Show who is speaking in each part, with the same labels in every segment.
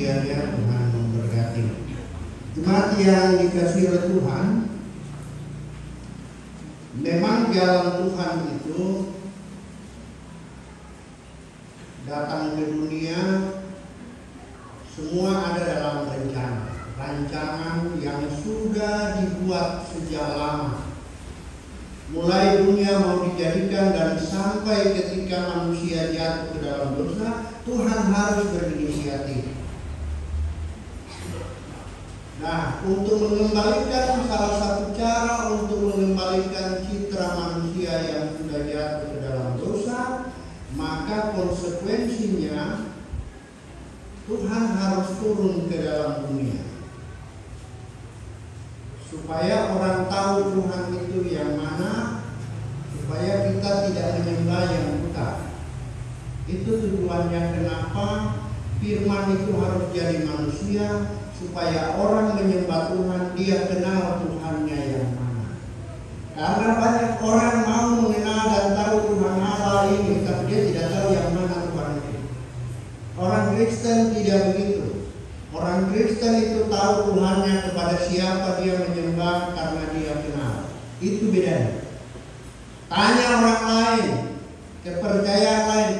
Speaker 1: manusianya Tuhan memberkati. Jemaat yang dikasihi oleh Tuhan, memang jalan Tuhan itu datang ke dunia, semua ada dalam rancangan yang sudah dibuat sejak lama. Mulai dunia mau dijadikan dan sampai ketika manusia jatuh ke dalam dosa, Tuhan harus berinisiatif. Nah, untuk mengembalikan, salah satu cara untuk mengembalikan citra manusia yang sudah jatuh ke dalam dosa, maka konsekuensinya Tuhan harus turun ke dalam dunia, supaya orang tahu Tuhan itu yang mana, supaya kita tidak menyembah yang buta. Itu tujuannya kenapa firman itu harus jadi manusia, supaya orang menyembah Tuhan, dia kenal Tuhannya yang mana. Karena banyak orang mau mengenal dan tahu Tuhan Allah ini, tapi dia tidak tahu yang mana Tuhan itu. Orang Kristen tidak begitu. Orang Kristen itu tahu Tuhannya, kepada siapa dia menyembah karena dia kenal. Itu bedanya. Tanya orang lain, kepercayaan lain,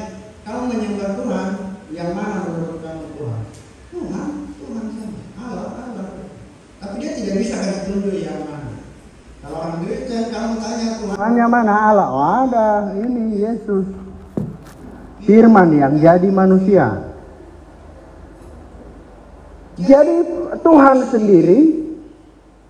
Speaker 1: kamu menyembah Tuhan, yang mana menurut kamu Tuhan? Tuhan saja, Allah. Tapi dia tidak bisa kasih tunjuk yang mana. Kalau orang Kristen, kamu tanya Tuhan yang mana? Allah. Oh, ada, ini Yesus, firman yang jadi manusia. Jadi Tuhan sendiri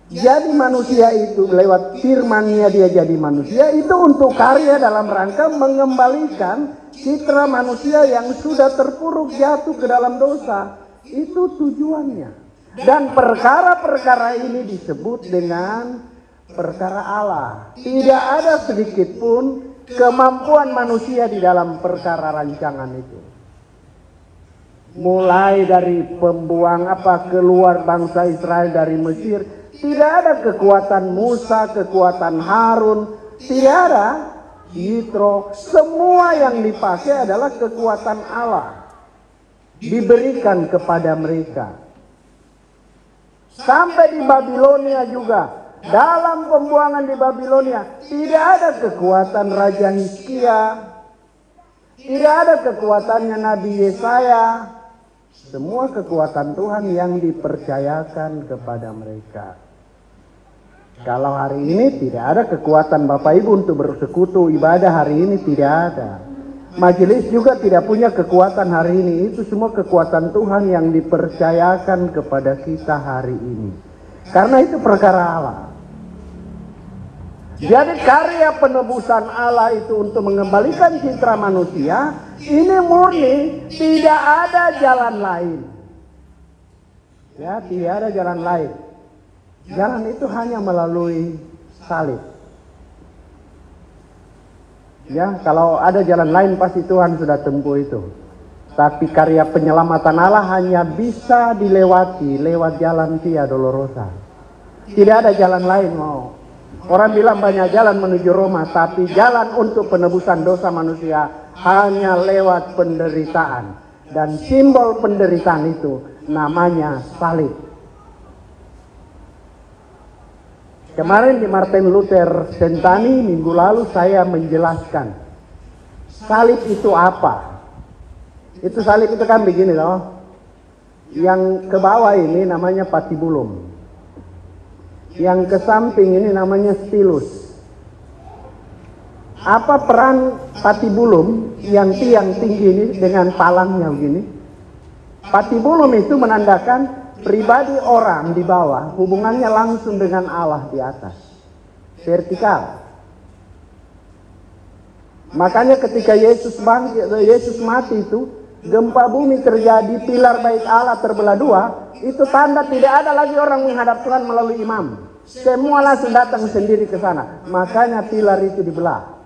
Speaker 1: jadi manusia itu lewat firman-Nya, dia jadi manusia itu untuk karya dalam rangka mengembalikan citra manusia yang sudah terpuruk jatuh ke dalam dosa. Itu tujuannya. Dan perkara-perkara ini disebut dengan perkara Allah. Tidak ada sedikit pun kemampuan manusia di dalam perkara rancangan itu. Mulai dari keluar bangsa Israel dari Mesir, tidak ada kekuatan Musa, kekuatan Harun, tidak ada Yitro. Semua yang dipakai adalah kekuatan Allah, diberikan kepada mereka. Sampai di Babilonia juga, dalam pembuangan di Babilonia, tidak ada kekuatan Raja Hizkia, tidak ada kekuatannya Nabi Yesaya. Semua kekuatan Tuhan yang dipercayakan kepada mereka. Kalau hari ini tidak ada kekuatan Bapak Ibu untuk bersekutu ibadah hari ini, tidak ada. Majelis juga tidak punya kekuatan hari ini. Itu semua kekuatan Tuhan yang dipercayakan kepada kita hari ini. Karena itu perkara Allah. Jadi karya penebusan Allah itu untuk mengembalikan citra manusia, ini murni, tidak ada jalan lain. Ya, tidak ada jalan lain. Jalan itu hanya melalui salib. Ya, kalau ada jalan lain pasti Tuhan sudah tempuh itu. Tapi karya penyelamatan Allah hanya bisa dilewati lewat jalan Via Dolorosa. Tidak ada jalan lain mau. Orang bilang banyak jalan menuju Roma, tapi jalan untuk penebusan dosa manusia hanya lewat penderitaan. Dan simbol penderitaan itu namanya salib. Kemarin di Martin Luther Sentani minggu lalu saya menjelaskan salib itu apa. Itu salib itu kan begini loh. Yang ke bawah ini namanya patibulum. Yang ke samping ini namanya stilus. Apa peran patibulum yang tiang tinggi ini dengan palangnya begini? Patibulum itu menandakan pribadi orang di bawah, hubungannya langsung dengan Allah di atas. Vertikal. Makanya ketika Yesus mati itu, gempa bumi terjadi, pilar bait Allah terbelah dua, itu tanda tidak ada lagi orang menghadap Tuhan melalui imam. Semua langsung datang sendiri ke sana. Makanya pilar itu dibelah.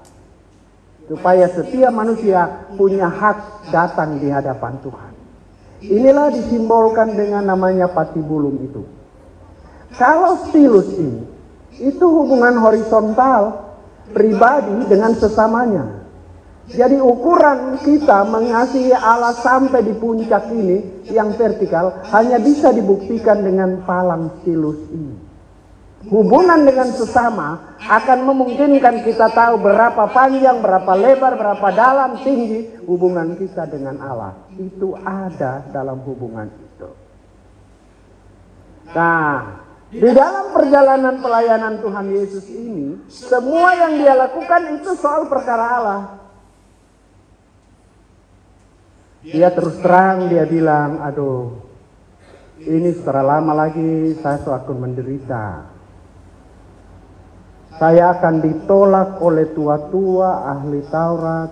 Speaker 1: Supaya setiap manusia punya hak datang di hadapan Tuhan. Inilah disimbolkan dengan namanya patibulum itu. Kalau stilus ini, itu hubungan horizontal pribadi dengan sesamanya.
Speaker 2: Jadi ukuran kita mengasihi Allah sampai di puncak ini yang vertikal hanya bisa dibuktikan dengan palang stilus ini. Hubungan dengan sesama akan memungkinkan kita tahu berapa panjang, berapa lebar, berapa dalam, tinggi hubungan kita dengan Allah. Itu ada dalam hubungan itu. Nah, di dalam perjalanan pelayanan Tuhan Yesus ini, semua yang dia lakukan itu soal perkara Allah. Dia terus terang, dia bilang, aduh, ini setelah lama lagi saya akan menderita. Saya akan ditolak oleh tua-tua ahli Taurat.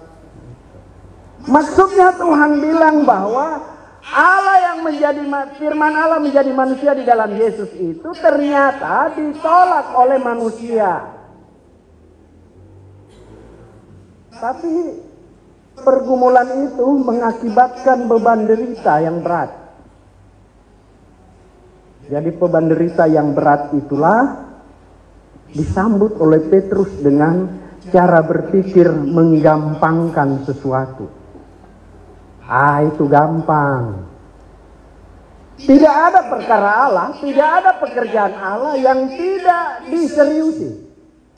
Speaker 2: Maksudnya Tuhan bilang bahwa Allah yang menjadi firman Allah menjadi manusia di dalam Yesus itu ternyata ditolak oleh manusia. Tapi pergumulan itu mengakibatkan beban derita yang berat. Jadi beban derita yang berat itulah disambut oleh Petrus dengan cara berpikir menggampangkan sesuatu. Itu gampang. Tidak ada perkara Allah, tidak ada pekerjaan Allah yang tidak diseriusi.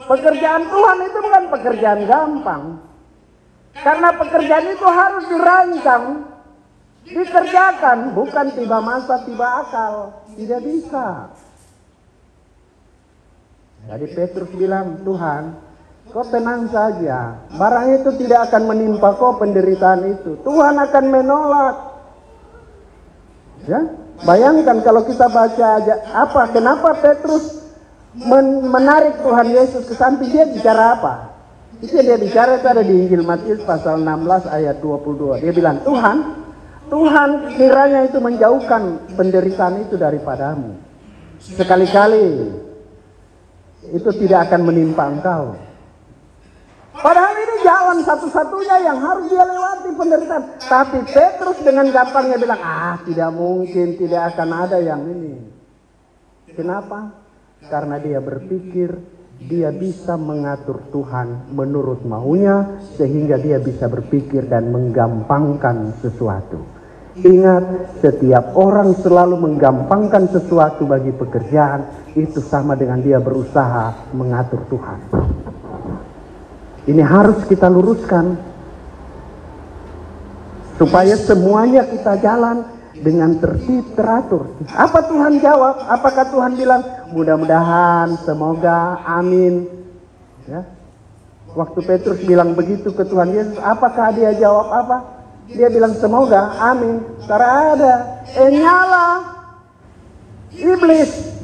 Speaker 2: Pekerjaan Tuhan itu bukan pekerjaan gampang. Karena pekerjaan itu harus dirancang, dikerjakan, bukan tiba masa, tiba akal. Tidak bisa. Jadi Petrus bilang, Tuhan, kau tenang saja. Barang itu tidak akan menimpa kau penderitaan itu. Tuhan akan menolak. Ya, bayangkan kalau kita baca aja kenapa Petrus menarik Tuhan Yesus ke samping, dia bicara apa? Itu dia bicara itu ada di Injil Matius pasal 16 ayat 22. Dia bilang, Tuhan kiranya itu menjauhkan penderitaan itu daripadamu. Sekali-kali itu tidak akan menimpa engkau. Padahal ini jalan satu-satunya yang harus dia lewati penderitaan. Tapi Petrus dengan gampangnya bilang, tidak mungkin, tidak akan ada yang ini. Kenapa? Karena dia berpikir dia bisa mengatur Tuhan menurut maunya, sehingga dia bisa berpikir dan menggampangkan sesuatu. Ingat, setiap orang selalu menggampangkan sesuatu bagi pekerjaan, itu sama dengan dia berusaha mengatur Tuhan. Ini harus kita luruskan, supaya semuanya kita jalan dengan tertib, teratur. Apa Tuhan jawab? Apakah Tuhan bilang, mudah-mudahan, semoga, amin? Ya. Waktu Petrus bilang begitu ke Tuhan Yesus, apakah dia jawab apa? Dia bilang semoga, amin. Karena ada, nyala, iblis.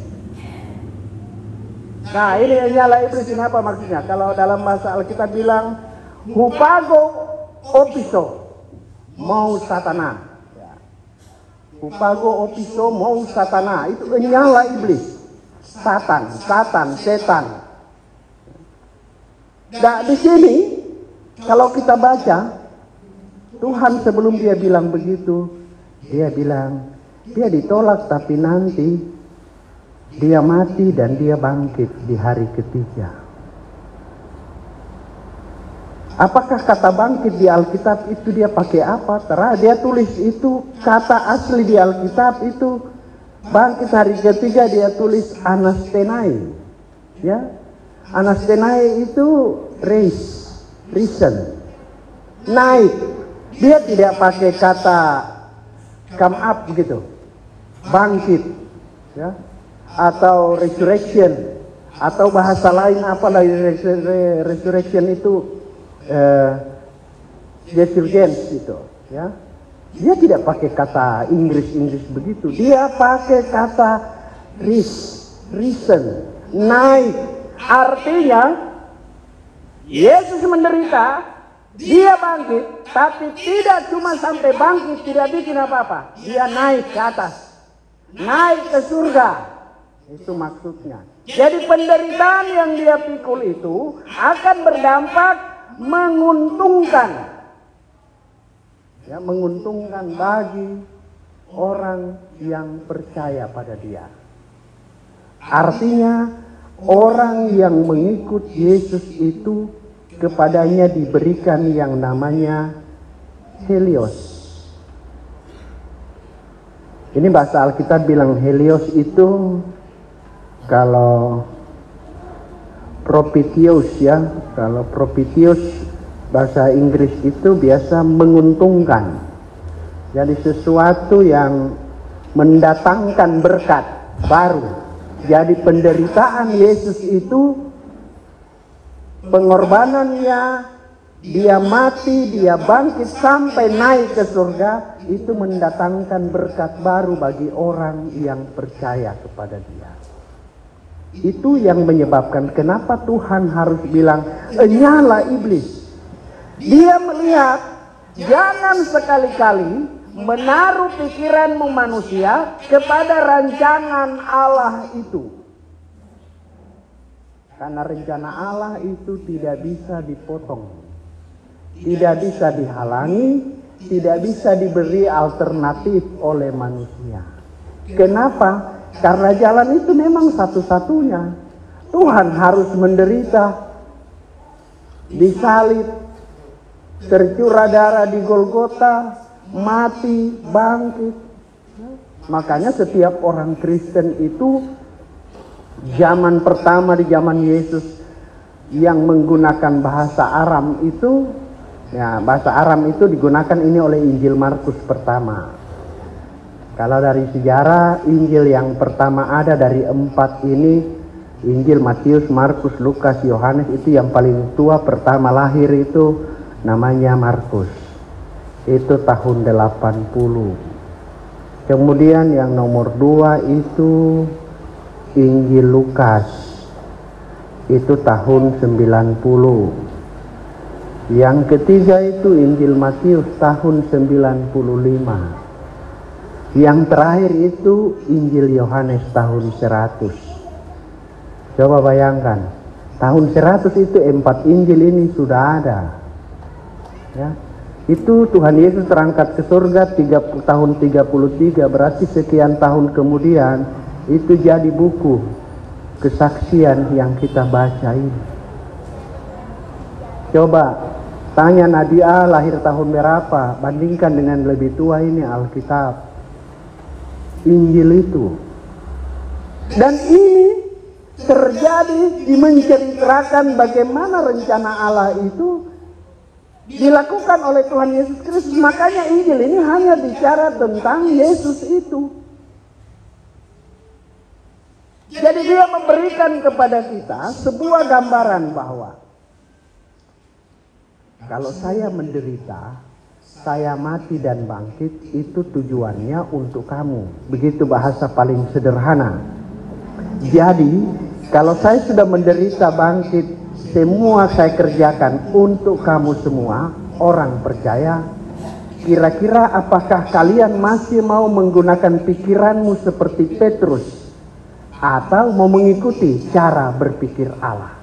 Speaker 2: Nah, ini nyala iblis ini apa maksudnya? Kalau dalam bahasa Alkitab bilang, hupago opiso, mau satana. Hupago opiso mau satana, itu nyala iblis. Setan. Nah, di sini kalau kita baca, Tuhan sebelum dia bilang begitu, dia bilang, dia ditolak tapi nanti dia mati dan dia bangkit di hari ketiga. Apakah kata bangkit di Alkitab itu dia pakai apa? Dia tulis itu kata asli di Alkitab itu bangkit hari ketiga, dia tulis anastenai. Ya, anastenai itu risen, naik. Dia tidak pakai kata come up begitu, bangkit, ya, atau resurrection, atau bahasa lain apa lagi resurrection itu resurgence itu, ya. Dia tidak pakai kata Inggris begitu. Dia pakai kata risen, naik. Artinya Yesus menderita, dia bangkit, tapi tidak cuma sampai bangkit, tidak bikin apa-apa. Dia naik ke atas, naik ke surga. Itu maksudnya. Jadi penderitaan yang dia pikul itu akan berdampak menguntungkan. Ya, menguntungkan bagi orang yang percaya pada dia. Artinya orang yang mengikut Yesus itu kepadanya diberikan yang namanya Helios. Ini bahasa Alkitab bilang Helios itu kalau propitious ya. Kalau propitious bahasa Inggris itu biasa menguntungkan. Jadi sesuatu yang mendatangkan berkat baru. Jadi penderitaan Yesus itu, pengorbanannya, dia mati, dia bangkit sampai naik ke surga, itu mendatangkan berkat baru bagi orang yang percaya kepada dia. Itu yang menyebabkan kenapa Tuhan harus bilang, "Enyalah iblis." Dia melihat, jangan sekali-kali menaruh pikiranmu manusia kepada rancangan Allah itu. Karena rencana Allah itu tidak bisa dipotong, tidak bisa dihalangi, tidak bisa diberi alternatif oleh manusia. Kenapa? Karena jalan itu memang satu-satunya. Tuhan harus menderita, disalib, tercurah darah di Golgota, mati, bangkit. Makanya setiap orang Kristen itu zaman pertama di zaman Yesus yang menggunakan bahasa Aram itu, ya bahasa Aram itu digunakan ini oleh Injil Markus pertama. Kalau dari sejarah, Injil yang pertama ada dari 4 ini, Injil Matius, Markus, Lukas, Yohanes, itu yang paling tua pertama lahir itu namanya Markus. Itu tahun 80. Kemudian yang nomor 2 itu Injil Lukas. Itu tahun 90. Yang ketiga itu Injil Matius tahun 95. Yang terakhir itu Injil Yohanes tahun 100. Coba bayangkan, tahun 100 itu 4 Injil ini sudah ada. Ya. Itu Tuhan Yesus terangkat ke surga tahun 33, berarti sekian tahun kemudian itu jadi buku kesaksian yang kita baca ini. Coba tanya Nadia lahir tahun berapa, bandingkan dengan lebih tua ini Alkitab, Injil itu. Dan ini terjadi menceritakan bagaimana rencana Allah itu dilakukan oleh Tuhan Yesus Kristus. Makanya Injil ini hanya bicara tentang Yesus itu. Jadi dia memberikan kepada kita sebuah gambaran bahwa kalau saya menderita, saya mati dan bangkit, itu tujuannya untuk kamu. Begitu bahasa paling sederhana. Jadi kalau saya sudah menderita bangkit, semua saya kerjakan untuk kamu semua, orang percaya. Kira-kira apakah kalian masih mau menggunakan pikiranmu seperti Petrus, atau mau mengikuti cara berpikir Allah?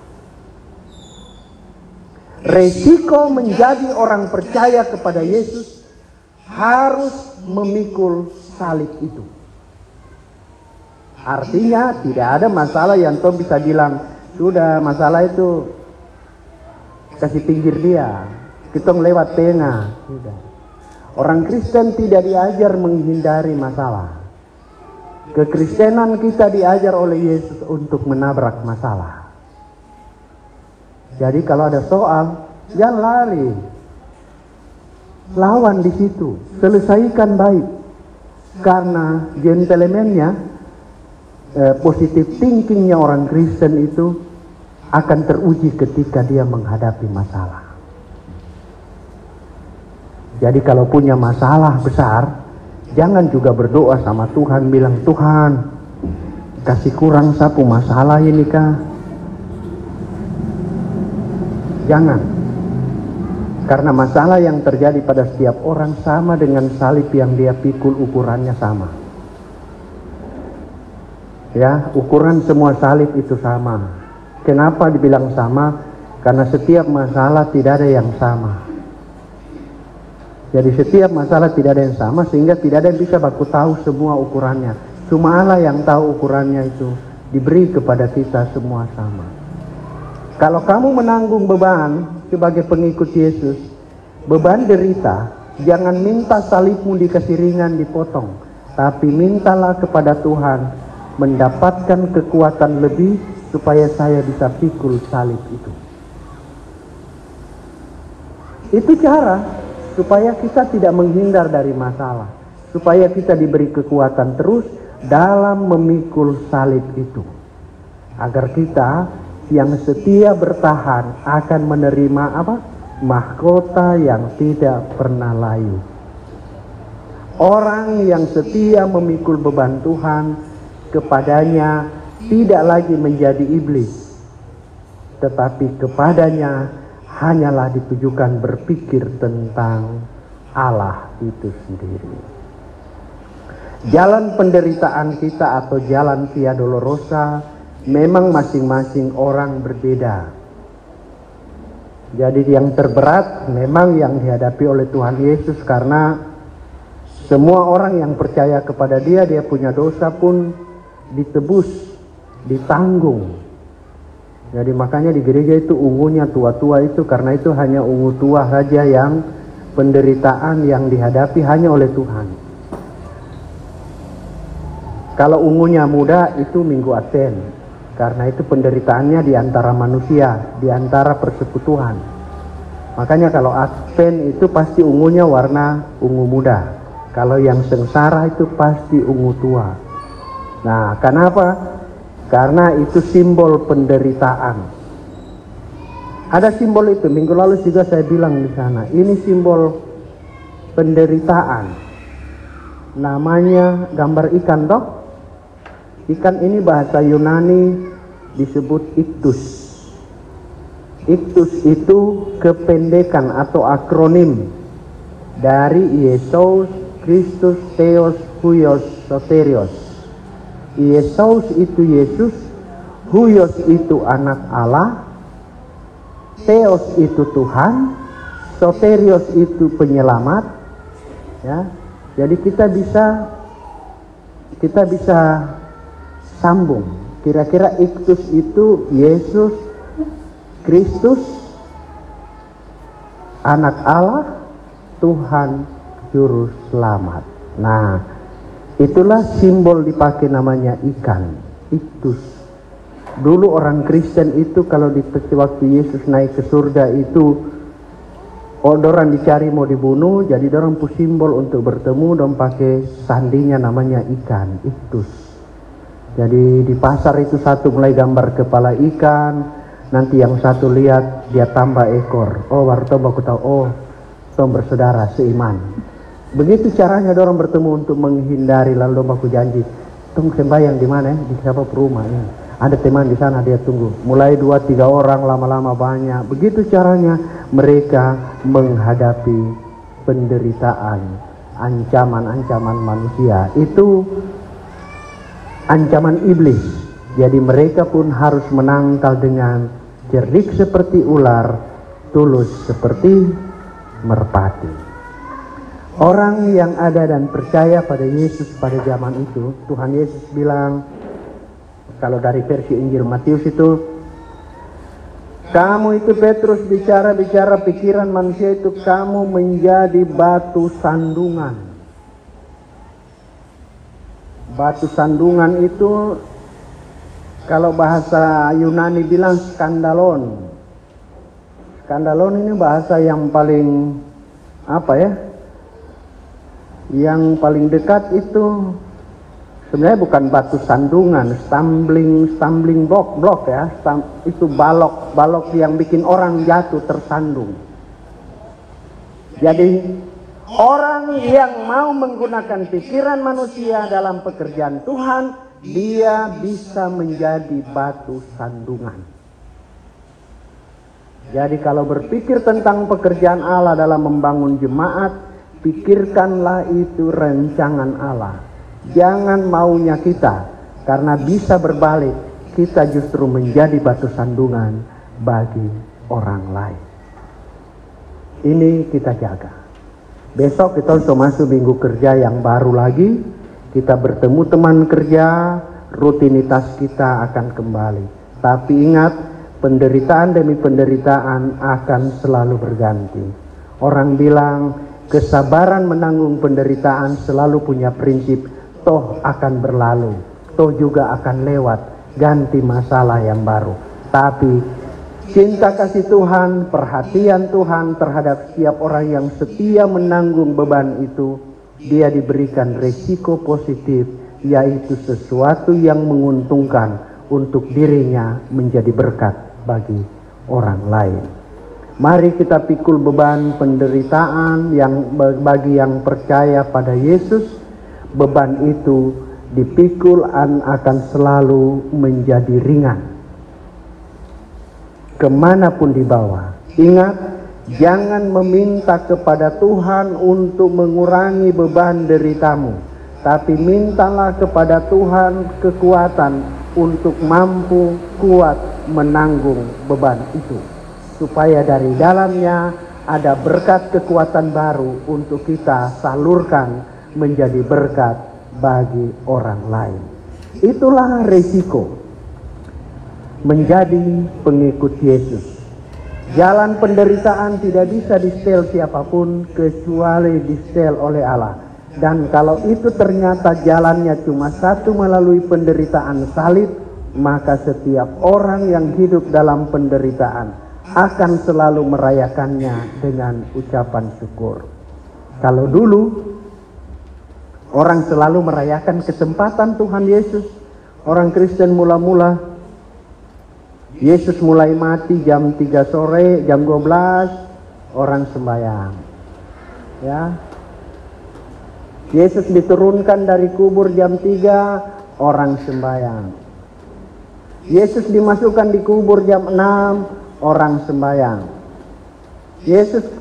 Speaker 2: Resiko menjadi orang percaya kepada Yesus harus memikul salib itu. Artinya tidak ada masalah yang Tom bisa bilang, sudah masalah itu kasih pinggir dia, kita lewat tengah. Tidak. Orang Kristen tidak diajar menghindari masalah. Kekristenan kita diajar oleh Yesus untuk menabrak masalah. Jadi kalau ada soal, jangan lari, lawan di situ, selesaikan baik. Karena gentlemannya, positive thinkingnya orang Kristen itu akan teruji ketika dia menghadapi masalah. Jadi kalau punya masalah besar, jangan juga berdoa sama Tuhan, bilang, Tuhan kasih kurang sapu masalah ini kah? Jangan. Karena masalah yang terjadi pada setiap orang sama dengan salib yang dia pikul, ukurannya sama. Ya, ukuran semua salib itu sama. Kenapa dibilang sama? Karena setiap masalah tidak ada yang sama. Jadi setiap masalah tidak ada yang sama, sehingga tidak ada yang bisa baku tahu semua ukurannya. Cuma Allah yang tahu ukurannya itu. Diberi kepada kita semua sama. Kalau kamu menanggung beban sebagai pengikut Yesus, beban derita, jangan minta salibmu dikasih ringan dipotong, tapi mintalah kepada Tuhan mendapatkan kekuatan lebih supaya saya bisa pikul salib itu. Itu cara supaya kita tidak menghindar dari masalah, supaya kita diberi kekuatan terus dalam memikul salib itu, agar kita yang setia bertahan akan menerima apa? Mahkota yang tidak pernah layu. Orang yang setia memikul beban Tuhan, kepadanya tidak lagi menjadi iblis, tetapi kepadanya hanyalah ditujukan berpikir tentang Allah itu sendiri. Jalan penderitaan kita atau jalan Via Dolorosa memang masing-masing orang berbeda. Jadi yang terberat memang yang dihadapi oleh Tuhan Yesus, karena semua orang yang percaya kepada Dia, dia punya dosa pun ditebus, ditanggung. Jadi makanya di gereja itu ungunya tua-tua itu, karena itu hanya ungu tua saja yang penderitaan yang dihadapi hanya oleh Tuhan. Kalau ungunya muda itu Minggu Advent, karena itu penderitaannya di antara manusia, di antara persekutuan. Makanya kalau Advent itu pasti ungunya warna ungu muda. Kalau yang sengsara itu pasti ungu tua. Nah, kenapa? Karena itu simbol penderitaan. Ada simbol itu, minggu lalu juga saya bilang di sana. Ini simbol penderitaan. Namanya gambar ikan toh. Ikan ini bahasa Yunani disebut iktus. Iktus itu kependekan atau akronim dari Yesus Kristus Theos Huios Soterios. Yesus itu Yesus, Huios itu anak Allah, Theos itu Tuhan, Soterios itu penyelamat. Ya, jadi kita bisa sambung. Kira-kira iktus itu Yesus Kristus, anak Allah, Tuhan Juru Selamat. Nah, itulah simbol dipakai namanya ikan, iktus. Dulu orang Kristen itu kalau di waktu Yesus naik ke surga itu, orang dicari mau dibunuh, jadi orang pu simbol untuk bertemu, dong pakai sandinya namanya ikan, iktus. Jadi di pasar itu satu mulai gambar kepala ikan, nanti yang satu lihat dia tambah ekor. Oh, wartoba aku tahu, oh, tom bersaudara seiman. Begitu caranya orang bertemu untuk menghindari, lalu aku janji, tunggu sembahyang di mana? Di siapa rumah ini? Ada teman di sana, dia tunggu. Mulai 2-3 orang, lama-lama banyak. Begitu caranya mereka menghadapi penderitaan, ancaman-ancaman manusia. Itu ancaman iblis. Jadi mereka pun harus menangkal dengan cerdik seperti ular, tulus seperti merpati. Orang yang ada dan percaya pada Yesus pada zaman itu, Tuhan Yesus bilang, kalau dari versi Injil Matius itu, kamu itu Petrus bicara-bicara pikiran manusia itu, kamu menjadi batu sandungan. Batu sandungan itu kalau bahasa Yunani bilang skandalon. Skandalon ini bahasa yang paling apa ya? Yang paling dekat itu sebenarnya bukan batu sandungan, stumbling block ya. Itu balok yang bikin orang jatuh tersandung. Jadi orang yang mau menggunakan pikiran manusia dalam pekerjaan Tuhan, dia bisa menjadi batu sandungan. Jadi kalau berpikir tentang pekerjaan Allah dalam membangun jemaat, pikirkanlah itu rancangan Allah. Jangan maunya kita, karena bisa berbalik, kita justru menjadi batu sandungan bagi orang lain. Ini kita jaga. Besok kita untuk masuk minggu kerja yang baru lagi. Kita bertemu teman kerja, rutinitas kita akan kembali. Tapi ingat, penderitaan demi penderitaan akan selalu berganti. Orang bilang kesabaran menanggung penderitaan selalu punya prinsip, toh akan berlalu, toh juga akan lewat, ganti masalah yang baru. Tapi cinta kasih Tuhan, perhatian Tuhan terhadap setiap orang yang setia menanggung beban itu, dia diberikan resiko positif, yaitu sesuatu yang menguntungkan untuk dirinya menjadi berkat bagi orang lain. Mari kita pikul beban penderitaan yang bagi yang percaya pada Yesus, beban itu dipikul akan selalu menjadi ringan. Kemanapun dibawa, ingat, jangan meminta kepada Tuhan untuk mengurangi beban deritamu, tapi mintalah kepada Tuhan kekuatan untuk mampu kuat menanggung beban itu, supaya dari dalamnya ada berkat kekuatan baru untuk kita salurkan menjadi berkat bagi orang lain. Itulah resiko menjadi pengikut Yesus. Jalan penderitaan tidak bisa di-setel siapapun kecuali di-setel oleh Allah. Dan kalau itu ternyata jalannya cuma satu melalui penderitaan salib, maka setiap orang yang hidup dalam penderitaan akan selalu merayakannya dengan ucapan syukur. Kalau dulu orang selalu merayakan kesempatan Tuhan Yesus, orang Kristen mula-mula, Yesus mulai mati jam 3 sore, jam 12 orang sembahyang. Ya. Yesus diturunkan dari kubur jam 3, orang sembahyang. Yesus dimasukkan di kubur jam 6, orang sembahyang.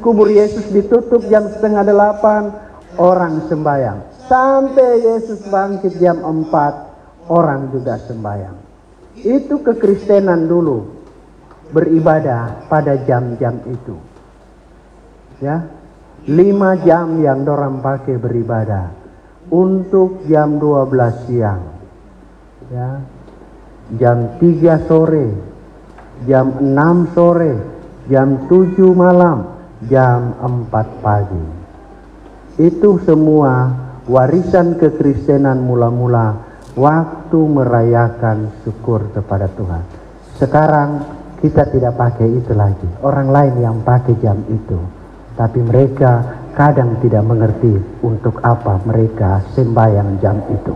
Speaker 2: Kubur Yesus ditutup jam 7:30, orang sembahyang. Sampai Yesus bangkit jam 4, orang juga sembahyang. Itu kekristenan dulu, beribadah pada jam-jam itu. Ya, 5 jam yang dorang pakai beribadah untuk jam 12 siang, ya, jam 3 sore, jam 6 sore, jam 7 malam, jam 4 pagi. Itu semua warisan kekristenan mula-mula waktu merayakan syukur kepada Tuhan. Sekarang kita tidak pakai itu lagi. Orang lain yang pakai jam itu. Tapi mereka kadang tidak mengerti untuk apa mereka sembahyang jam itu.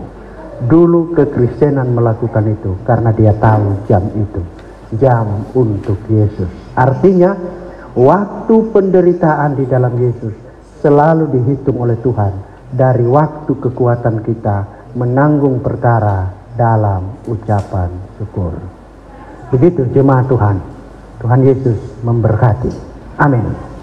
Speaker 2: Dulu kekristenan melakukan itu karena dia tahu jam itu. Jam untuk Yesus. Artinya waktu penderitaan di dalam Yesus selalu dihitung oleh Tuhan dari waktu kekuatan kita menanggung perkara dalam ucapan syukur. Begitu jemaat Tuhan. Tuhan Yesus memberkati. Amin.